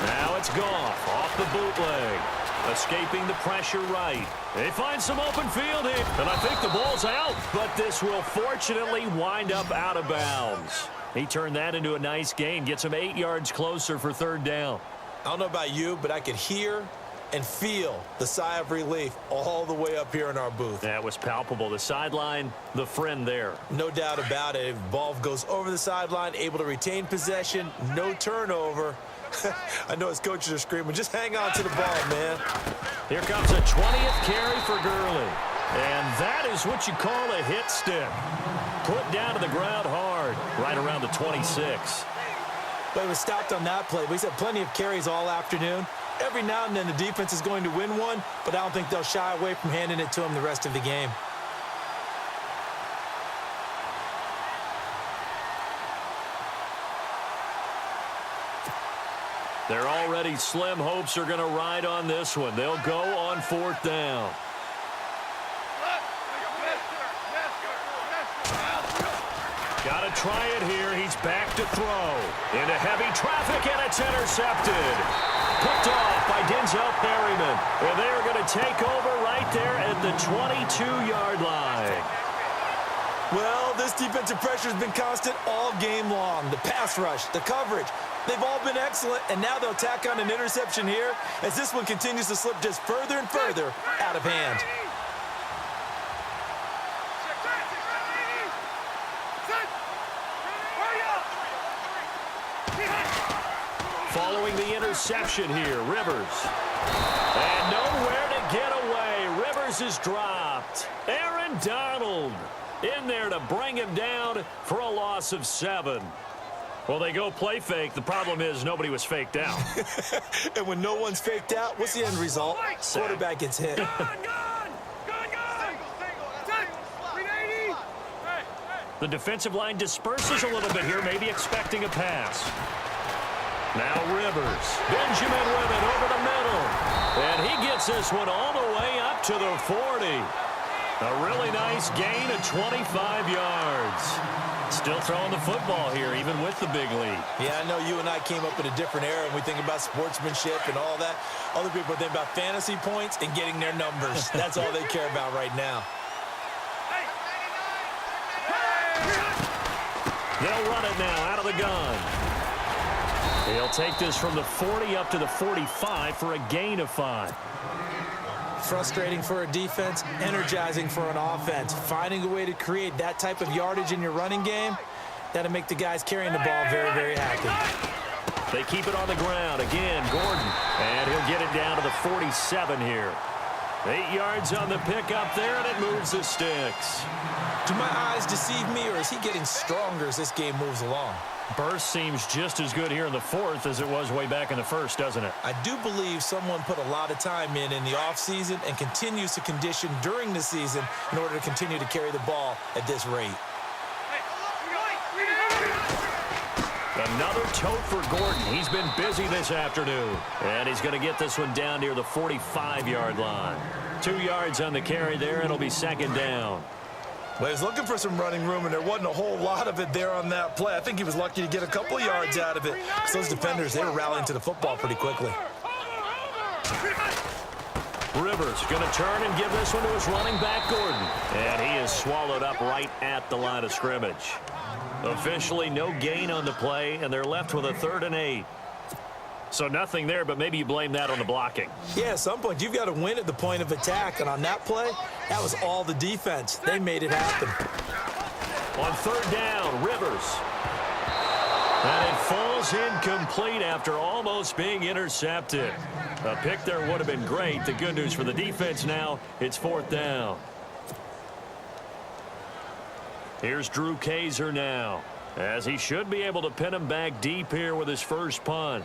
Now it's Goff off the bootleg. Escaping the pressure right. They find some open field here, and I think the ball's out, but this will fortunately wind up out of bounds. He turned that into a nice gain, gets him 8 yards closer for 3rd down. I don't know about you, but I could hear and feel the sigh of relief all the way up here in our booth. That was palpable. The sideline, the friend there. No doubt about it. Ball goes over the sideline, able to retain possession, no turnover. I know his coaches are screaming, just hang on to the ball, man. Here comes a 20th carry for Gurley. And that is what you call a hit stick. Put down to the ground hard, right around the 26. But he was stopped on that play. But he's had plenty of carries all afternoon. Every now and then the defense is going to win one, but I don't think they'll shy away from handing it to him the rest of the game. They're already slim hopes are going to ride on this one. They'll go on 4th down. Got to try it here. He's back to throw. Into heavy traffic, and it's intercepted. Picked off by Denzel Perryman. And they are going to take over right there at the 22-yard line. Well, this defensive pressure has been constant all game long. The pass rush, the coverage, they've all been excellent, and now they'll tack on an interception here as this one continues to slip just further and further out of hand. Following the interception here, Rivers. And nowhere to get away. Rivers is dropped. Aaron Donald in there to bring him down for a loss of 7. Well, they go play fake. The problem is nobody was faked out. And when no one's faked out, what's the end result? Quarterback gets hit. The defensive line disperses a little bit here, maybe expecting a pass. Now Rivers. Benjamin with it over the middle. And he gets this one all the way up to the 40. A really nice gain of 25 yards. Still throwing the football here, even with the big lead. Yeah, I know you and I came up in a different era, and we think about sportsmanship and all that. Other people think about fantasy points and getting their numbers. That's all they care about right now. They'll run it now out of the gun. He'll take this from the 40 up to the 45 for a gain of 5. Frustrating for a defense, energizing for an offense. Finding a way to create that type of yardage in your running game, that'll make the guys carrying the ball very, very happy. They keep it on the ground. Again, Gordon. And he'll get it down to the 47 here. 8 yards on the pickup there, and it moves the sticks. Do my eyes deceive me, or is he getting stronger as this game moves along? Burst seems just as good here in the 4th as it was way back in the 1st, doesn't it? I do believe someone put a lot of time in the offseason and continues to condition during the season in order to continue to carry the ball at this rate. Another tote for Gordon. He's been busy this afternoon. And he's going to get this one down near the 45-yard line. 2 yards on the carry there. It'll be 2nd down. Well, he was looking for some running room, and there wasn't a whole lot of it there on that play. I think he was lucky to get a couple of yards out of it. So those defenders, they were rallying to the football pretty quickly. Rivers going to turn and give this one to his running back, Gordon. And he is swallowed up right at the line of scrimmage. Officially no gain on the play, and they're left with a 3rd and 8. So nothing there, but maybe you blame that on the blocking. Yeah, at some point, you've got to win at the point of attack. And on that play, that was all the defense. They made it happen. On 3rd down, Rivers. And it falls incomplete after almost being intercepted. A pick there would have been great. The good news for the defense now, it's 4th down. Here's Drew Kaiser now, as he should be able to pin him back deep here with his first punt.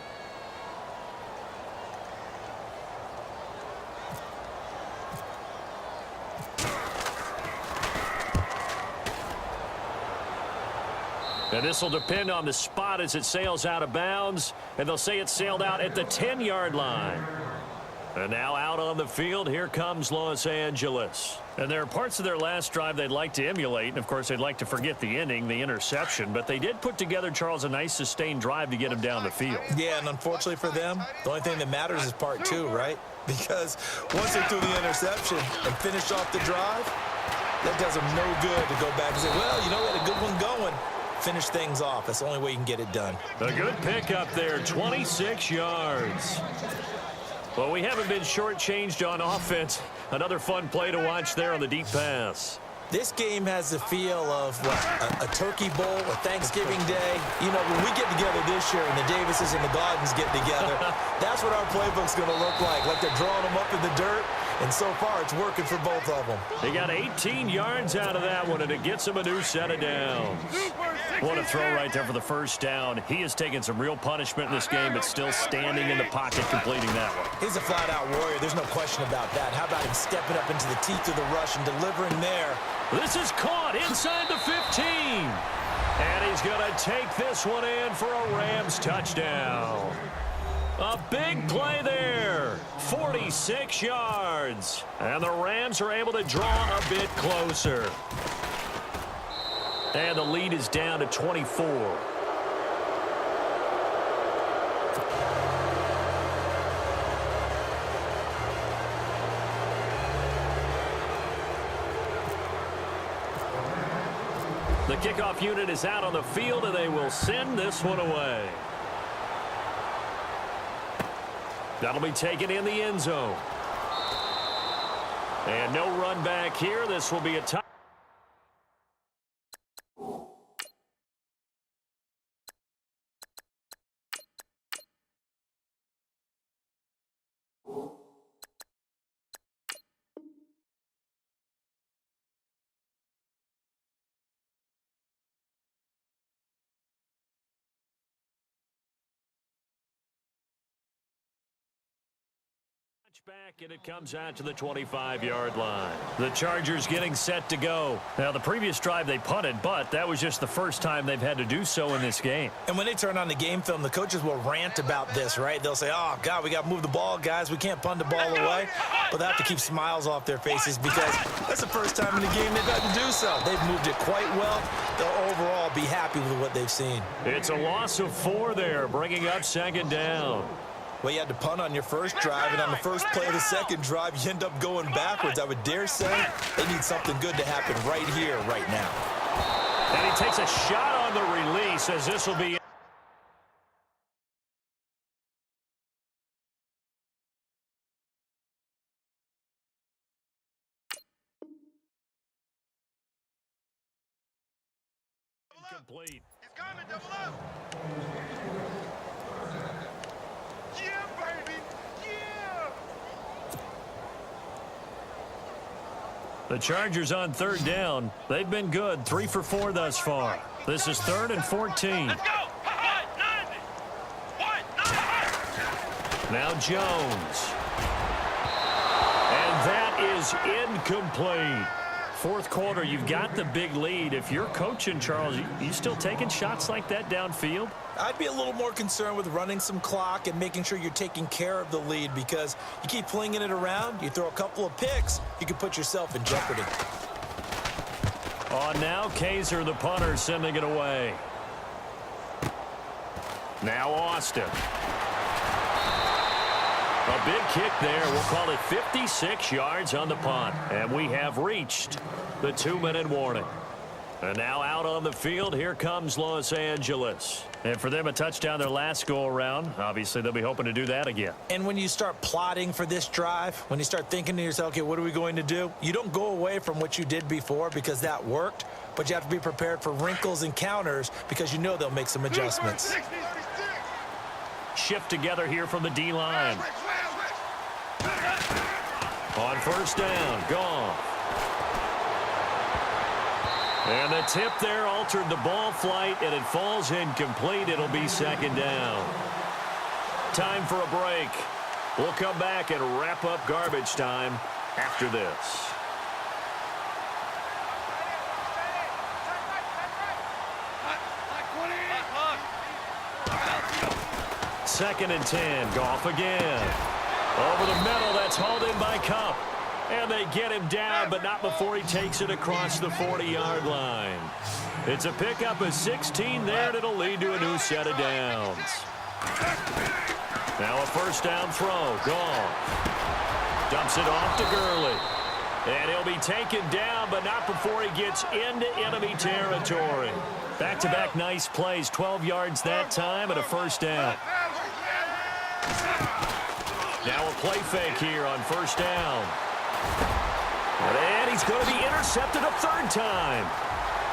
And this will depend on the spot as it sails out of bounds. And they'll say it sailed out at the 10-yard line. And now out on the field, here comes Los Angeles. And there are parts of their last drive they'd like to emulate. And, of course, they'd like to forget the ending, the interception. But they did put together, Charles, a nice sustained drive to get him down the field. Yeah, and unfortunately for them, the only thing that matters is part 2, right? Because once they threw the interception and finished off the drive, that does them no good to go back and say, well, you know, we had a good one going. Finish things off. That's the only way you can get it done. A good pickup there, 26 yards. Well, we haven't been shortchanged on offense. Another fun play to watch there on the deep pass. This game has the feel of what, a turkey bowl, a Thanksgiving day. You know, when we get together this year and the Davises and the Gardens get together, that's what our playbook's going to look like they're drawing them up in the dirt. And so far, it's working for both of them. They got 18 yards out of that one, and it gets them a new set of downs. What a throw right there for the first down. He has taken some real punishment in this game, but still standing in the pocket, completing that one. He's a flat-out warrior. There's no question about that. How about him stepping up into the teeth of the rush and delivering there? This is caught inside the 15. And he's going to take this one in for a Rams touchdown. A big play there. 46 yards. And the Rams are able to draw a bit closer. And the lead is down to 24. The kickoff unit is out on the field, and they will send this one away. That'll be taken in the end zone. And no run back here. This will be a tie. Back, and it comes out to the 25-yard line. The Chargers getting set to go. Now, the previous drive they punted, but that was just the first time they've had to do so in this game. And when they turn on the game film, the coaches will rant about this, right? They'll say, oh, God, we got to move the ball, guys. We can't punt the ball away. But they have to keep smiles off their faces because that's the first time in the game they've had to do so. They've moved it quite well. They'll overall be happy with what they've seen. It's a loss of 4 there, bringing up second down. Well, you had to punt on your first drive, and on the first play of the second drive, you end up going backwards. I would dare say they need something good to happen right here, right now. And he takes a shot on the release as this will be. Incomplete. He's coming, double up. Yeah, baby. Yeah. The Chargers on third down. They've been good, 3 for 4 thus far. This is 3rd and 14. Let's go. Now Jones. And that is incomplete. Fourth quarter, you've got the big lead. If you're coaching, Charles, you still taking shots like that downfield? I'd be a little more concerned with running some clock and making sure you're taking care of the lead because you keep flinging it around, you throw a couple of picks, you can put yourself in jeopardy. On now, Kaiser, the punter, sending it away. Now Austin. A big kick there. We'll call it 56 yards on the punt. And we have reached the 2-minute warning. And now out on the field, here comes Los Angeles. And for them, a touchdown their last go-around. Obviously, they'll be hoping to do that again. And when you start plotting for this drive, when you start thinking to yourself, okay, what are we going to do? You don't go away from what you did before because that worked, but you have to be prepared for wrinkles and counters because you know they'll make some adjustments. Shift together here from the D-line. On first down, gone. And the tip there altered the ball flight, and it falls incomplete. It'll be second down. Time for a break. We'll come back and wrap up garbage time after this. Second and 10, Goff again. Over the middle, that's hauled in by Kupp. And they get him down, but not before he takes it across the 40-yard line. It's a pickup of 16 there, and it'll lead to a new set of downs. Now a first down throw, Goff. Dumps it off to Gurley. And he'll be taken down, but not before he gets into enemy territory. Back-to-back nice plays, 12 yards that time, and a first down. Now a play fake here on first down. And he's going to be intercepted a third time.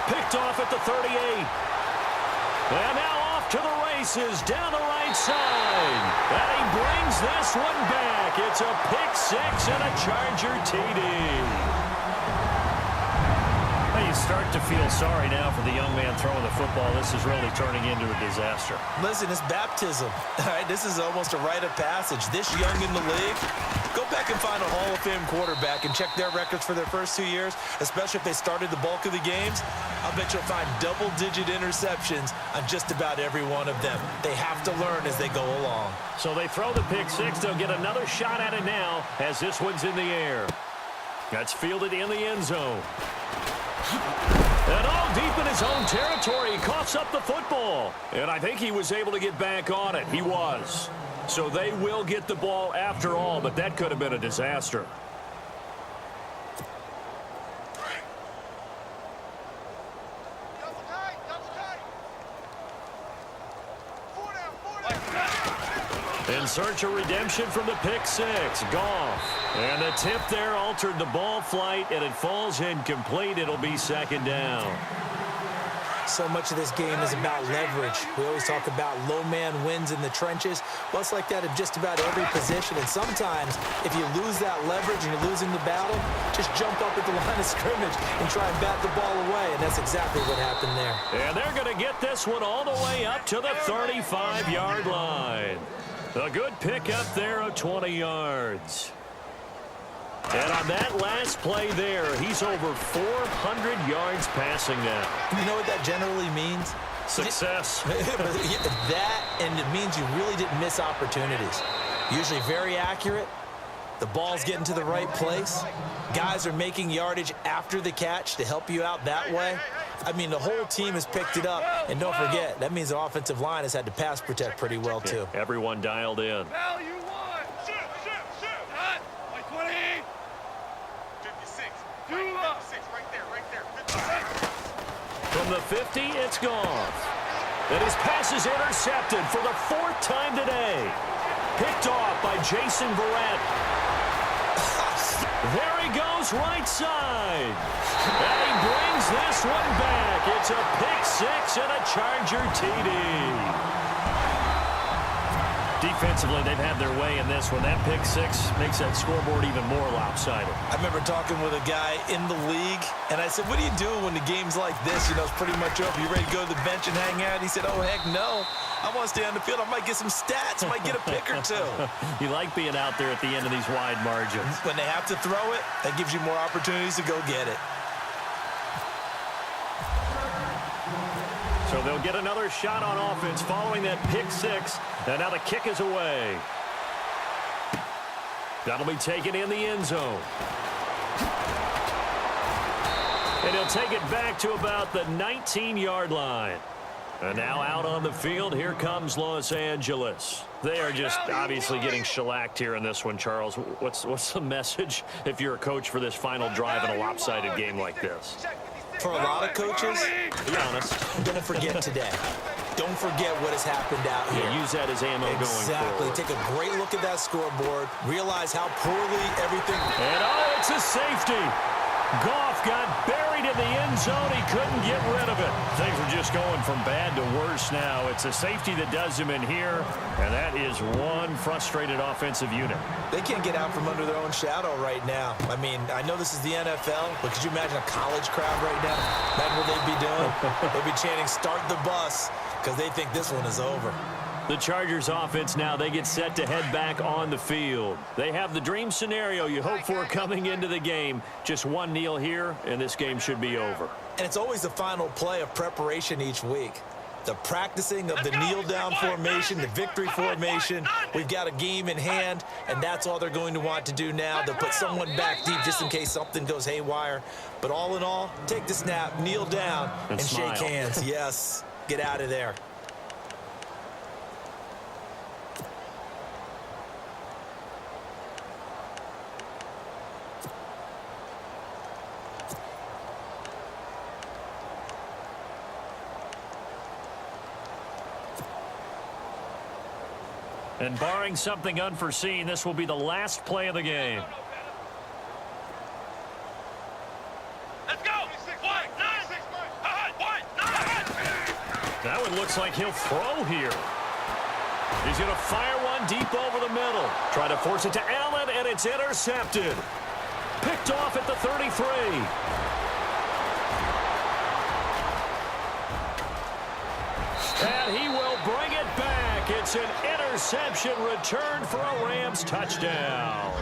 Picked off at the 38. And now off to the races down the right side. And he brings this one back. It's a pick six and a Charger TD. You start to feel sorry now for the young man throwing the football. This is really turning into a disaster. Listen, it's baptism. All right, this is almost a rite of passage. This young in the league, go back and find a Hall of Fame quarterback and check their records for their first 2 years, especially if they started the bulk of the games. I'll bet you'll find double-digit interceptions on just about every one of them. They have to learn as they go along. So they throw the pick six. They'll get another shot at it now as this one's in the air. That's fielded in the end zone. And all deep in his own territory, he coughs up the football. And I think he was able to get back on it. He was. So they will get the ball after all, but that could have been a disaster. Double tight, double tight. 4 down. In search of redemption from the pick six, Goff. And the tip there altered the ball flight, and it falls incomplete. It'll be second down. So much of this game is about leverage. We always talk about low man wins in the trenches. Well, it's like that in just about every position. And sometimes, if you lose that leverage and you're losing the battle, just jump up at the line of scrimmage and try and bat the ball away. And that's exactly what happened there. And they're going to get this one all the way up to the 35-yard line. A good pickup there of 20 yards. And on that last play there, he's over 400 yards passing now. You know what that generally means? Success. That, and it means you really didn't miss opportunities. Usually very accurate. The ball's getting to the right place. Guys are making yardage after the catch to help you out that way. I mean, the whole team has picked it up. And don't forget, that means the offensive line has had to pass protect pretty well, too. Everyone dialed in. Value one. Shoot. Hot. Like 20. 56. Two up. 56, right there. 56. From the 50, it's gone. And his pass is intercepted for the 4th time today. Picked off by Jason Verrett. There he goes, right side. And he brings this one back. It's a pick six and a Charger TD. Defensively, they've had their way in this one. That pick six makes that scoreboard even more lopsided. I remember talking with a guy in the league, and I said, what do you do when the game's like this? You know, it's pretty much over. You ready to go to the bench and hang out? He said, oh, heck no. I want to stay on the field. I might get some stats. I might get a pick or two. You like being out there at the end of these wide margins. When they have to throw it, that gives you more opportunities to go get it. So they'll get another shot on offense following that pick six. And now the kick is away. That'll be taken in the end zone. And he'll take it back to about the 19-yard line. And now out on the field, here comes Los Angeles. They are just obviously getting shellacked here in this one, Charles. What's the message if you're a coach for this final drive in a lopsided game like this? For a lot of coaches, Be honest. don't forget today. Don't forget what has happened out here. Yeah, use that as ammo going Exactly. forward. Take a great look at that scoreboard. Realize how poorly everything... And oh, it's a safety. Goff got buried in the end zone. He couldn't get rid of it. Things are just going from bad to worse now. It's a safety that does him in here, and that is one frustrated offensive unit. They can't get out from under their own shadow right now. I mean, I know this is the NFL, but could you imagine a college crowd right now? Imagine what they'd be doing. They'd be chanting, start the bus, because they think this one is over. The Chargers offense now, they get set to head back on the field. They have the dream scenario you hope for coming into the game. Just one kneel here, and this game should be over. And it's always the final play of preparation each week. The practicing of the kneel-down formation, the victory formation. We've got a game in hand, and that's all they're going to want to do now. They'll put someone back deep just in case something goes haywire. But all in all, take the snap, kneel down, and smile. shake hands. Yes, get out of there. And barring something unforeseen, this will be the last play of the game. Let's go. That one looks like he'll throw here. He's going to fire one deep over the middle. Try to force it to Allen, and it's intercepted. Picked off at the 33. And he will bring it back. It's an interception return for a Rams touchdown.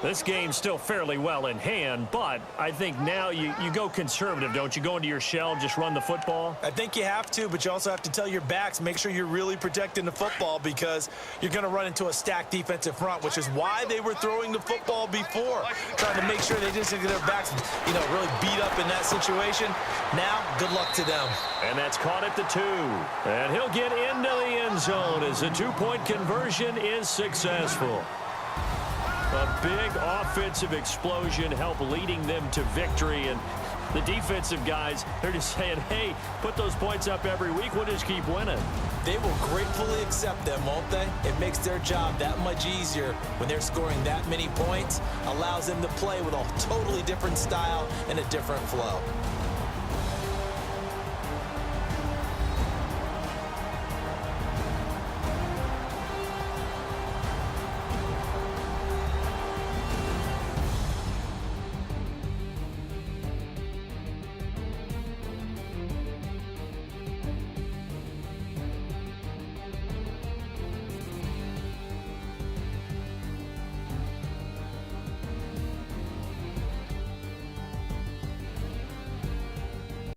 This game's still fairly well in hand, but I think now you go conservative, don't you? Go into your shell, just run the football. I think you have to, but you also have to tell your backs, make sure you're really protecting the football because you're going to run into a stacked defensive front, which is why they were throwing the football before, trying to make sure they just get their backs, really beat up in that situation. Now, good luck to them. And that's caught at the 2. And he'll get into the end zone as the two-point conversion is successful. A big offensive explosion helped leading them to victory. And the defensive guys, they're just saying, hey, put those points up every week. We'll just keep winning. They will gratefully accept them, won't they? It makes their job that much easier when they're scoring that many points. Allows them to play with a totally different style and a different flow.